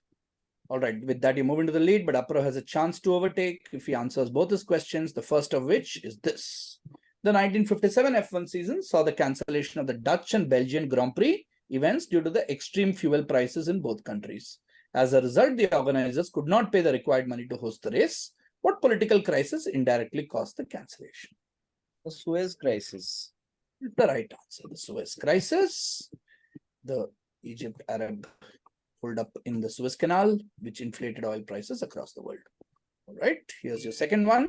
All right, with that, you move into the lead, but Apro has a chance to overtake if he answers both his questions. The first of which is this. The 1957 F1 season saw the cancellation of the Dutch and Belgian Grand Prix events due to the extreme fuel prices in both countries. As a result, the organizers could not pay the required money to host the race. What political crisis indirectly caused the cancellation? The Suez Crisis. The right answer, the Suez Crisis. The Egypt Arab pulled up in the Suez Canal, which inflated oil prices across the world. All right, here's your second one.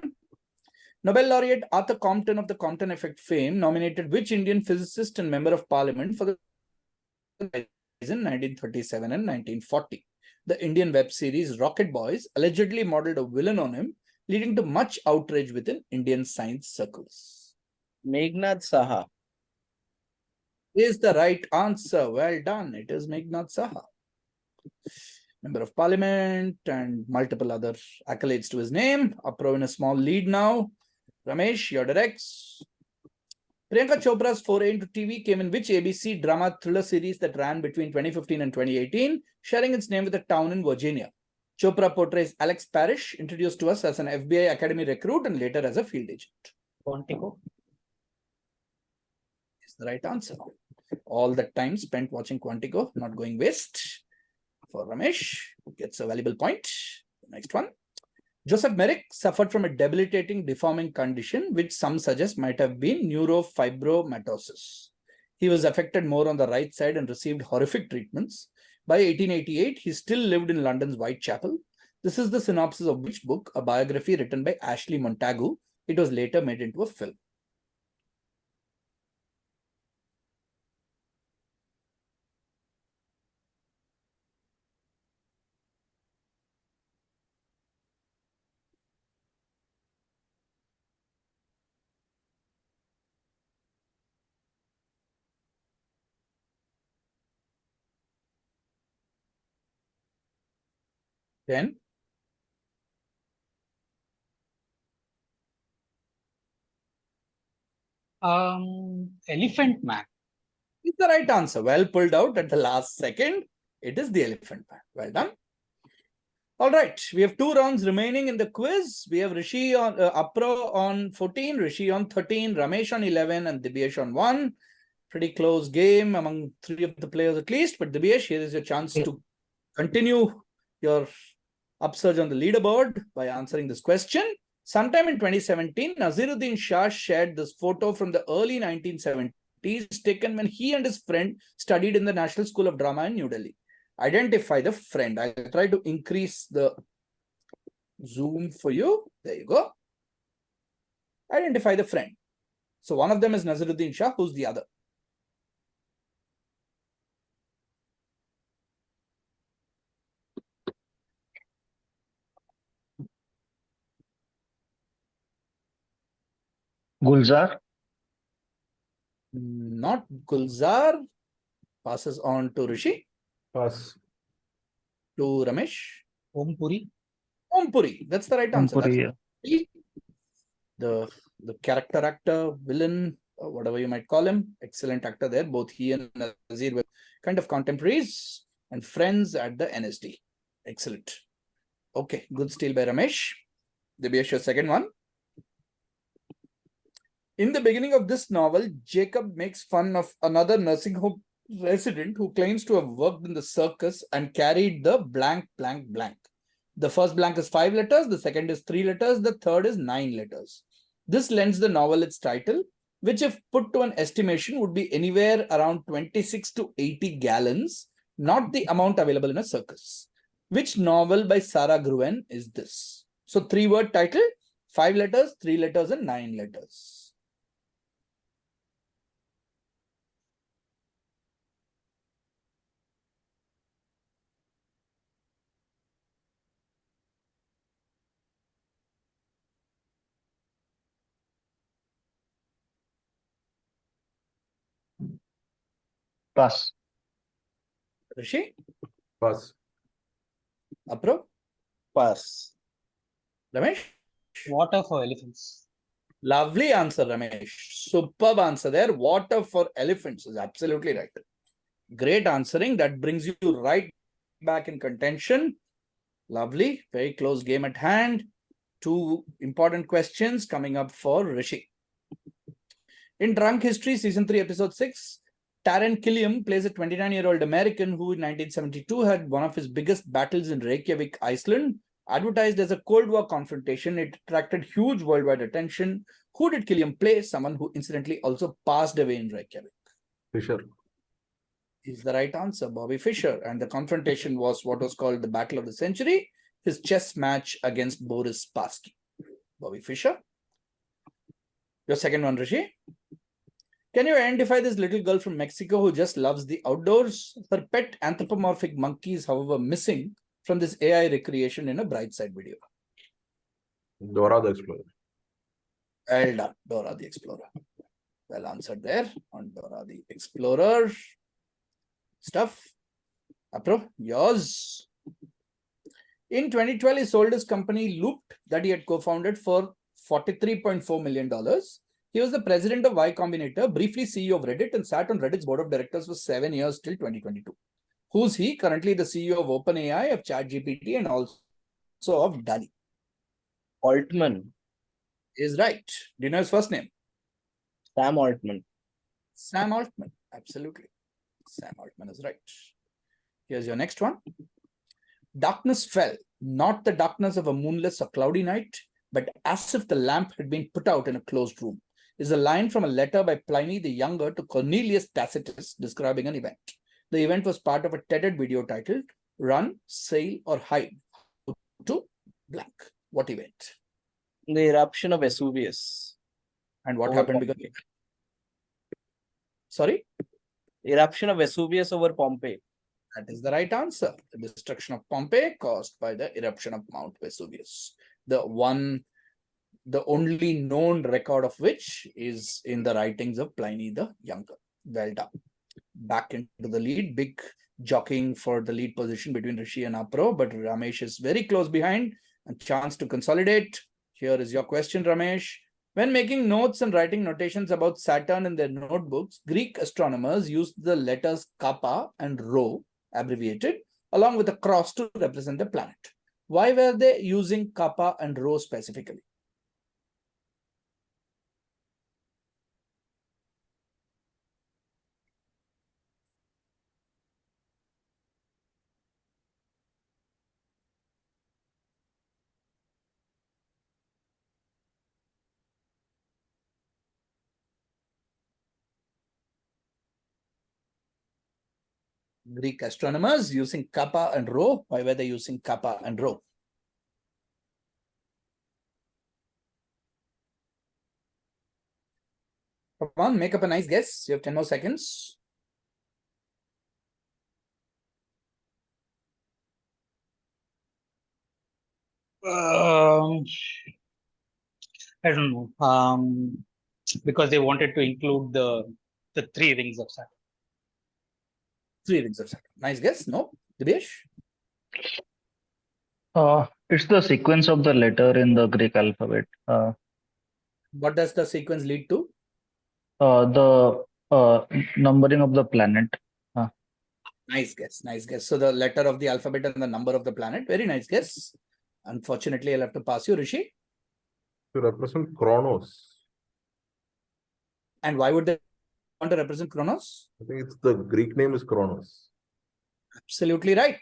Nobel laureate Arthur Compton of the Compton effect fame nominated which Indian physicist and member of parliament for the in 1937 and 1940? The Indian web series Rocket Boys allegedly modeled a villain on him, leading to much outrage within Indian science circles. Meghnad Saha. Is the right answer. Well done. It is Meghnad Saha. Member of Parliament and multiple other accolades to his name. Apro in a small lead now. Ramesh, your directs. Priyanka Chopra's foray into TV came in which ABC drama thriller series that ran between 2015 and 2018, sharing its name with a town in Virginia. Chopra portrays Alex Parrish, introduced to us as an FBI Academy recruit and later as a field agent. Quantico. Is the right answer. All the time spent watching Quantico, not going waste. For Ramesh, gets a valuable point. Next one. Joseph Merrick suffered from a debilitating deforming condition, which some suggest might have been neurofibromatosis. He was affected more on the right side and received horrific treatments. By 1888, he still lived in London's Whitechapel. This is the synopsis of which book, a biography written by Ashley Montagu. It was later made into a film. Then, Elephant Man. is the right answer. Well pulled out at the last second. It is the Elephant Man. Well done. All right, we have 2 rounds remaining in the quiz. We have Hrishi on Apro on 14, Hrishi on 13, Ramesh on 11, and Dibyesh on 1. Pretty close game among 3 of the players at least. But Dibyesh, here is your chance to continue your upsurge on the leaderboard by answering this question. Sometime in 2017, Naziruddin Shah shared this photo from the early 1970s taken when he and his friend studied in the National School of Drama in New Delhi. Identify the friend. I'll try to increase the zoom for you. There you go. Identify the friend. So one of them is Naziruddin Shah. Who's the other? Gulzar. Not Gulzar. Passes on to Hrishi. Pass. To Ramesh. Om Puri. Om Puri. That's the right answer. Puri, That's the character actor, villain, or whatever you might call him. Excellent actor there. Both he and Nazir were kind of contemporaries and friends at the NSD. Excellent. Okay, good steal by Ramesh. Dibyesh, your second one. In the beginning of this novel, Jacob makes fun of another nursing home resident who claims to have worked in the circus and carried the blank, blank, blank. The first blank is 5 letters, the second is 3 letters, the third is 9 letters. This lends the novel its title, which if put to an estimation would be anywhere around 26 to 80 gallons, not the amount available in a circus. Which novel by Sarah Gruen is this? So 3-word title, 5 letters, 3 letters, and 9 letters. Pass. Hrishi? Pass. Apro? Pass. Ramesh? Water for Elephants. Lovely answer, Ramesh. Superb answer there. Water for Elephants is absolutely right. Great answering. That brings you right back in contention. Lovely. Very close game at hand. Two important questions coming up for Hrishi. In Drunk History, Season 3, Episode 6, Taran Killiam plays a 29-year-old American who in 1972 had one of his biggest battles in Reykjavik, Iceland. Advertised as a Cold War confrontation, it attracted huge worldwide attention. Who did Killiam play? Someone who incidentally also passed away in Reykjavik. Fisher. Is the right answer, Bobby Fischer. And the confrontation was what was called the Battle of the Century, his chess match against Boris Spassky. Bobby Fischer. Your second one, Hrishi. Can you identify this little girl from Mexico who just loves the outdoors? Her pet anthropomorphic monkey is, however, missing from this AI recreation in a Brightside video. Dora the Explorer. Well done, Dora the Explorer. Well answered there on Dora the Explorer. Stuff. Apro, yours. In 2012, he sold his company Loop that he had co-founded for $43.4 million. He was the president of Y Combinator, briefly CEO of Reddit, and sat on Reddit's board of directors for 7 years till 2022. Who's he? Currently the CEO of OpenAI, of ChatGPT, and also of DALL-E. Altman. Is right. Do you know his first name? Sam Altman. Sam Altman. Absolutely. Sam Altman is right. Here's your next one. Darkness fell, not the darkness of a moonless or cloudy night, but as if the lamp had been put out in a closed room, is a line from a letter by Pliny the Younger to Cornelius Tacitus describing an event. The event was part of a TED video titled Run, Sail, or Hide. To blank. What event? The eruption of Vesuvius. And what Over happened because... Pompeii. Sorry? Eruption of Vesuvius over Pompeii. That is the right answer. The destruction of Pompeii caused by the eruption of Mount Vesuvius. The only known record of which is in the writings of Pliny the Younger. Well done. Back into the lead. Big jockeying for the lead position between Hrishi and Apro, but Ramesh is very close behind. A chance to consolidate. Here is your question, Ramesh. When making notes and writing notations about Saturn in their notebooks, Greek astronomers used the letters kappa and rho, abbreviated, along with a cross to represent the planet. Why were they using kappa and rho specifically? Greek astronomers using kappa and rho. Why were they using kappa and rho? Come on, make up a nice guess. You have 10 more seconds. I don't know. Because they wanted to include the 3 rings of Saturn. 3 rings of Saturn. Nice guess. No? Dibyesh? It's the sequence of the letter in the Greek alphabet. What does the sequence lead to? The numbering of the planet. Nice guess. Nice guess. So the letter of the alphabet and the number of the planet. Very nice guess. Unfortunately, I'll have to pass you, Hrishi. To represent Chronos. And why would they want to represent Chronos? I think it's the Greek name is Chronos. Absolutely right.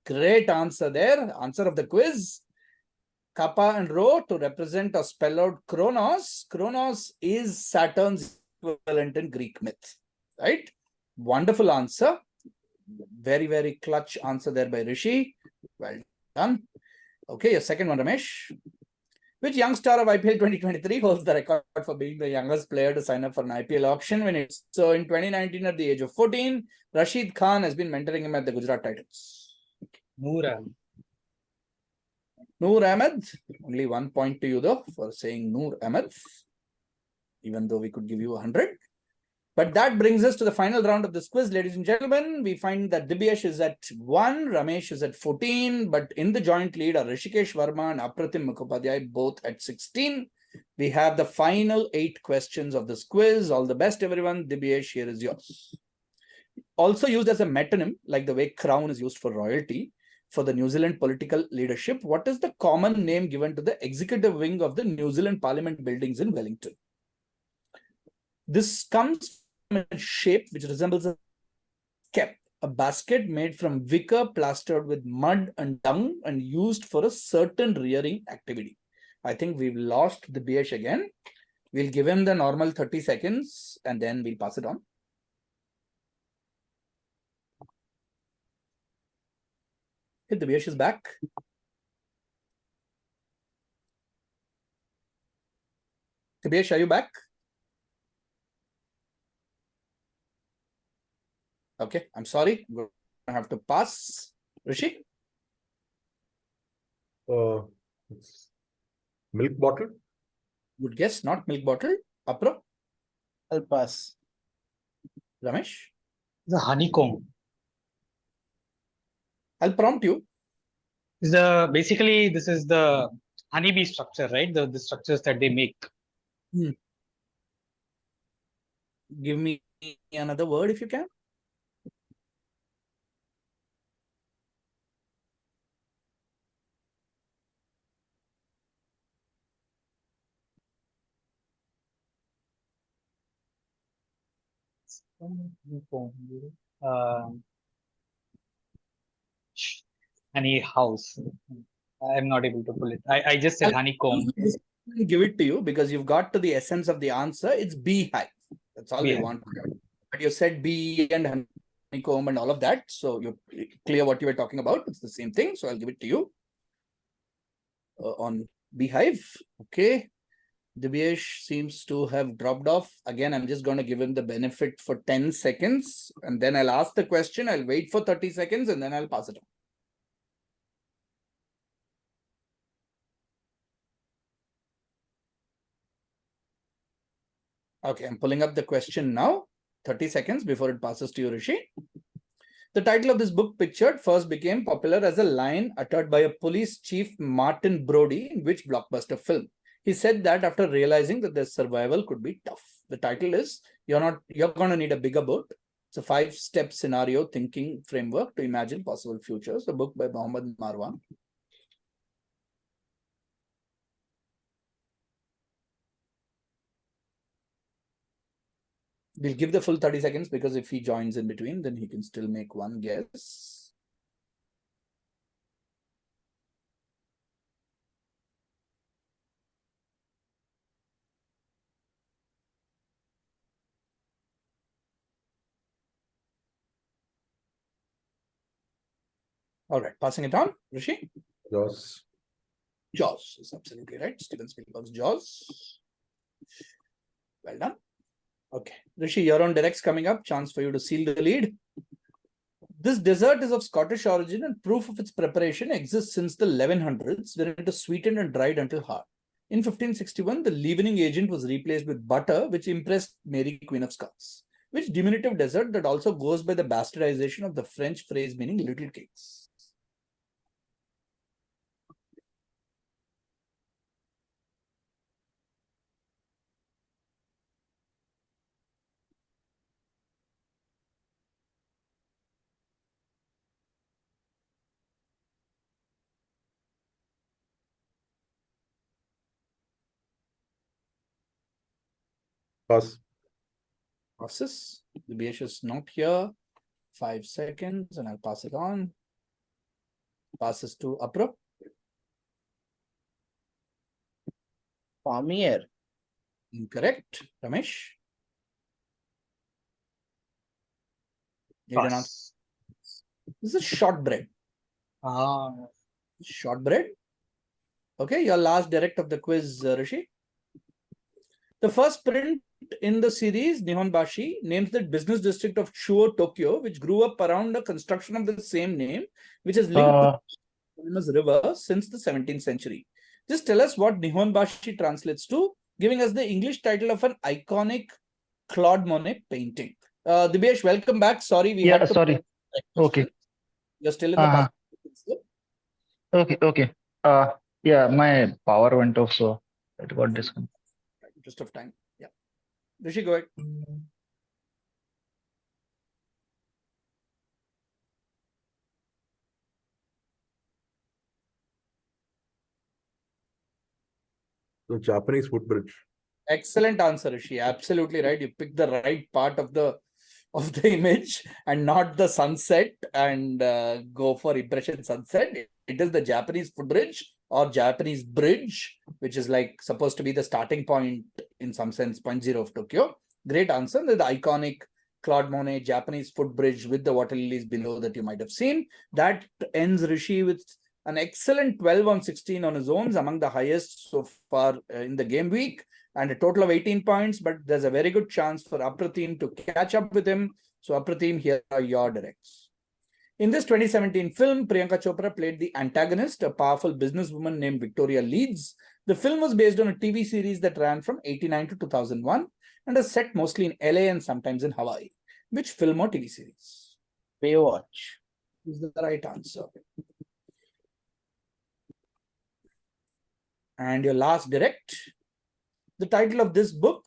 Great answer there. Answer of the quiz. Kappa and rho to represent or spell out Chronos. Chronos is Saturn's equivalent in Greek myth. Right? Wonderful answer. Very, very clutch answer there by Hrishi. Well done. Okay, your second one, Ramesh. Which young star of IPL 2023 holds the record for being the youngest player to sign up for an IPL auction? So in 2019, at the age of 14, Rashid Khan has been mentoring him at the Gujarat Titans. Noor Ahmed. Only 1 point to you though for saying Noor Ahmed. Even though we could give you 100. But that brings us to the final round of this quiz, ladies and gentlemen. We find that Dibyesh is at 1, Ramesh is at 14, but in the joint lead are Hrishikesh Verma and Apratim Mukhopadhyay, both at 16. We have the final 8 questions of this quiz. All the best, everyone. Dibyesh, here is yours. Also used as a metonym, like the way crown is used for royalty. for the New Zealand political leadership, what is the common name given to the executive wing of the New Zealand Parliament buildings in Wellington? This comes from a shape which resembles a cap, a basket made from wicker plastered with mud and dung and used for a certain rearing activity. I think we've lost Dibyesh again. We'll give him the normal 30 seconds and then we'll pass it on. Okay, Dibyesh is back. Dibyesh, are you back? Okay, I'm sorry. We're gonna have to pass. Hrishi? It's milk bottle. Good guess, not milk bottle. Apro? I'll pass. Ramesh? The honeycomb I'll prompt you. is basically this is the honeybee structure, right? The structures that they make. Give me another word if you can. Honey house. I'm not able to pull it. I just said honeycomb. Give it to you because you've got to the essence of the answer. It's beehive. That's all we Beehive. want. But you said bee and honeycomb and all of that. So you're clear what you were talking about. It's the same thing. So I'll give it to you on beehive. Okay. Dibyesh seems to have dropped off. Again, I'm just going to give him the benefit for 10 seconds. And then I'll ask the question. I'll wait for 30 seconds and then I'll pass it on. Okay, I'm pulling up the question now. 30 seconds before it passes to you, Hrishi. The title of this book pictured first became popular as a line uttered by a police chief, Martin Brodie, in which blockbuster film? He said that after realizing that their survival could be tough. The title is, you're going to need a bigger boat. It's a 5-step scenario thinking framework to imagine possible futures. The book by Mohammed Marwan. We'll give the full 30 seconds because if he joins in between, then he can still make one guess. All right, passing it on. Hrishi? Jaws. Jaws is absolutely right. Steven Spielberg's Jaws. Well done. Okay, Hrishi, you're on directs coming up. Chance for you to seal the lead. This dessert is of Scottish origin and proof of its preparation exists since the 1100s, where it is sweetened and dried until hard. In 1561, the leavening agent was replaced with butter, which impressed Mary, Queen of Scots. Which diminutive dessert that also goes by the bastardization of the French phrase meaning little cakes? Pass. Passes. Dibyesh is not here. 5 seconds and I'll pass it on. Passes to Apro. Palmier. Incorrect. Ramesh. Need an answer. Pass. This is shortbread. Ah, Shortbread. Okay, your last direct of the quiz, Hrishi. The first print in the series, Nihonbashi, names the business district of Chuo, Tokyo, which grew up around the construction of the same name, which is linked to the famous river since the 17th century. Just tell us what Nihonbashi translates to, giving us the English title of an iconic Claude Monet painting. Dibyesh, welcome back. Sorry, we had to. Sorry. Okay. You're still in the past. Okay. Yeah, my power went off, so it got disconnected. Just of time. Yeah. Hrishi, go ahead. The Japanese footbridge. Excellent answer, Hrishi. Absolutely right. You picked the right part of the image and not the sunset, and go for impression sunset. It is the Japanese footbridge or Japanese bridge, which is like supposed to be the starting point in some sense, point zero of Tokyo. Great answer. The iconic Claude Monet Japanese footbridge with the water lilies below that you might have seen. That ends Hrishi with an excellent 12 on 16 on his own, among the highest so far in the game week, and a total of 18 points, but there's a very good chance for Apratim to catch up with him. So Apratim, here are your directs. In this 2017 film, Priyanka Chopra played the antagonist, a powerful businesswoman named Victoria Leeds. The film was based on a TV series that ran from 1989 to 2001 and is set mostly in LA and sometimes in Hawaii. Which film or TV series? Baywatch. Is the right answer. And your last direct. The title of this book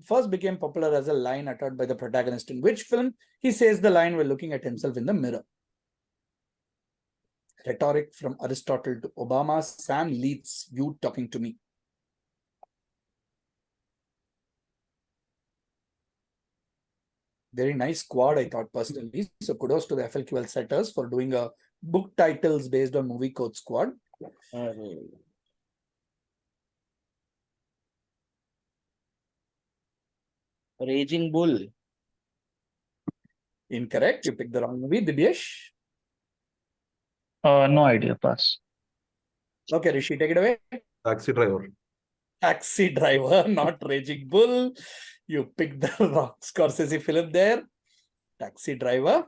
first became popular as a line uttered by the protagonist, in which film he says the line while looking at himself in the mirror. Rhetoric from Aristotle to Obama, Sam Leith's You Talking to Me. Very nice squad, I thought personally. So kudos to the FLQL setters for doing a book titles based on movie code squad. Raging Bull. Incorrect. You picked the wrong movie. Dibyesh. No idea. Pass. Okay, Hrishi, take it away. Taxi driver. Taxi Driver, not Raging Bull. You picked the wrong Scorsese film there. Taxi Driver.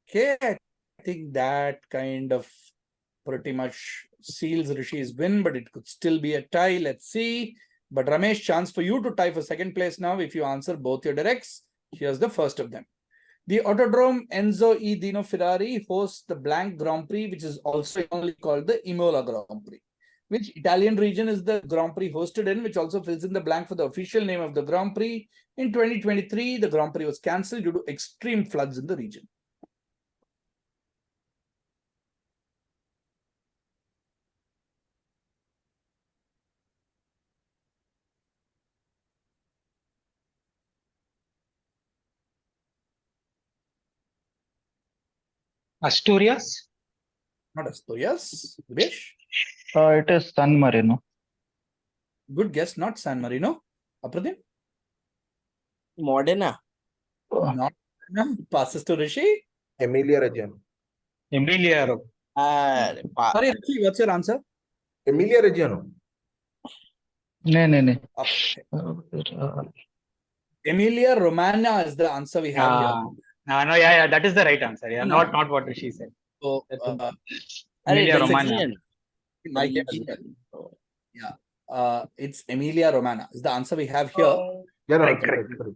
Okay, I think that kind of pretty much seals Hrishi's win, but it could still be a tie. Let's see. But Ramesh, chance for you to tie for second place now if you answer both your directs. Here's the first of them. The Autodrome Enzo E. Dino Ferrari hosts the Blank Grand Prix, which is also only called the Imola Grand Prix. Which Italian region is the Grand Prix hosted in, which also fills in the blank for the official name of the Grand Prix. In 2023, the Grand Prix was cancelled due to extreme floods in the region. Asturias? Not Asturias. Dibyesh. It is San Marino. Good guess, not San Marino. Apratim? Modena. Not. Passes to Hrishi. Emilia Reggiano. Emilia. Sorry, Hrishi, what's your answer? Emilia Reggiano. No. Okay. Emilia Romagna is the answer we have here. Yeah, that is the right answer. Yeah, No. not what Hrishi said. So, Emilia that's Romagna. again my guess as well. Yeah. It's Emilia Romagna is the answer we have here. Yeah, no, Correct.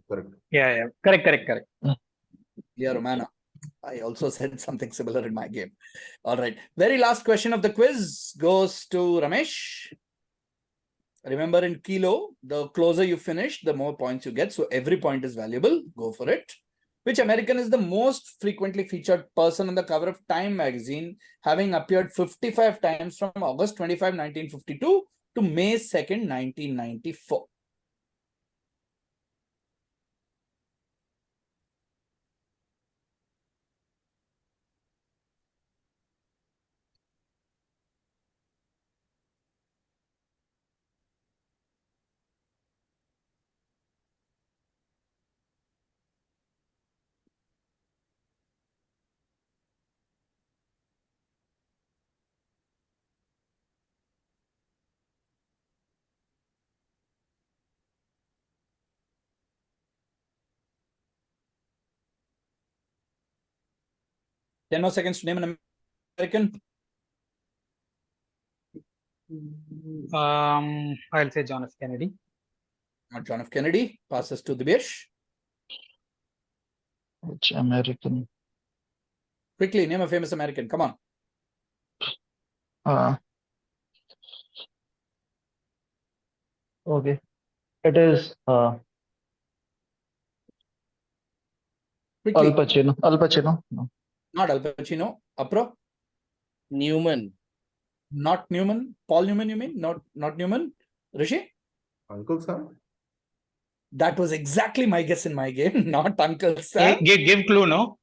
correct. Yeah. Correct. Emilia Romagna. I also said something similar in my game. All right. Very last question of the quiz goes to Ramesh. Remember, in kilo, the closer you finish, the more points you get. So every point is valuable. Go for it. Which American is the most frequently featured person on the cover of Time magazine, having appeared 55 times from August 25, 1952 to May 2nd, 1994? Ten more seconds to name an American. I'll say John F. Kennedy. Not John F. Kennedy. Passes to Dibyesh. Which American? Quickly, name a famous American. Come on. Okay. It is Quickly. Al Pacino. Al Pacino? No. Not Al Pacino. Apro? Newman. Not Newman. Paul Newman, you mean? Not Newman. Hrishi? Uncle Sam? That was exactly my guess in my game, not Uncle Sam. Give clue, no?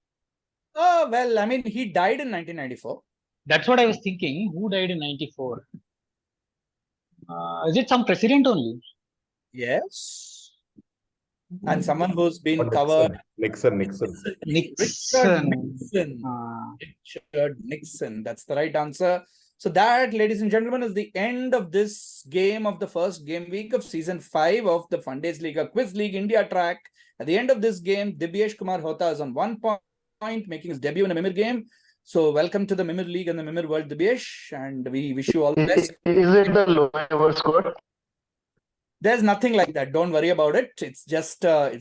Oh, well, I mean, he died in 1994. That's what I was thinking. Who died in 94? Is it some president only? Yes. And someone who's Or been covered. Nixon. Richard Nixon. Nixon. Uh, Richard Nixon. That's the right answer. So that, ladies and gentlemen, is the end of this game of the first game week of season 5 of the Fundaesliga Quiz League India track. At the end of this game, Dibyesh Kumar Hota is on 1 point, making his debut in a Mimir game. So welcome to the Mimir League and the Mimir World, Dibyesh, and we wish you all the best. Is it the lower score? There's nothing like that. Don't worry about it. It's just a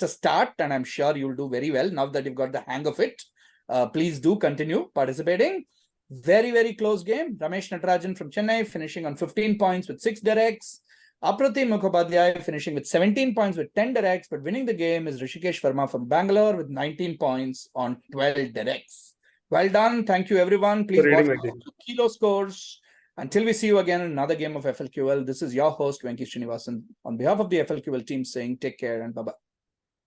start, and I'm sure you'll do very well now that you've got the hang of it. Please do continue participating. Very, very close game. Ramesh Natarajan from Chennai finishing on 15 points with 6 directs. Apratim Mukhopadhyay finishing with 17 points with 10 directs, but winning the game is Hrishikesh Verma from Bangalore with 19 points on 12 directs. Well done. Thank you, everyone. Please watch the kilo scores. Until we see you again in another game of FLQL, this is your host, Venky Srinivasan, on behalf of the FLQL team saying take care and bye-bye.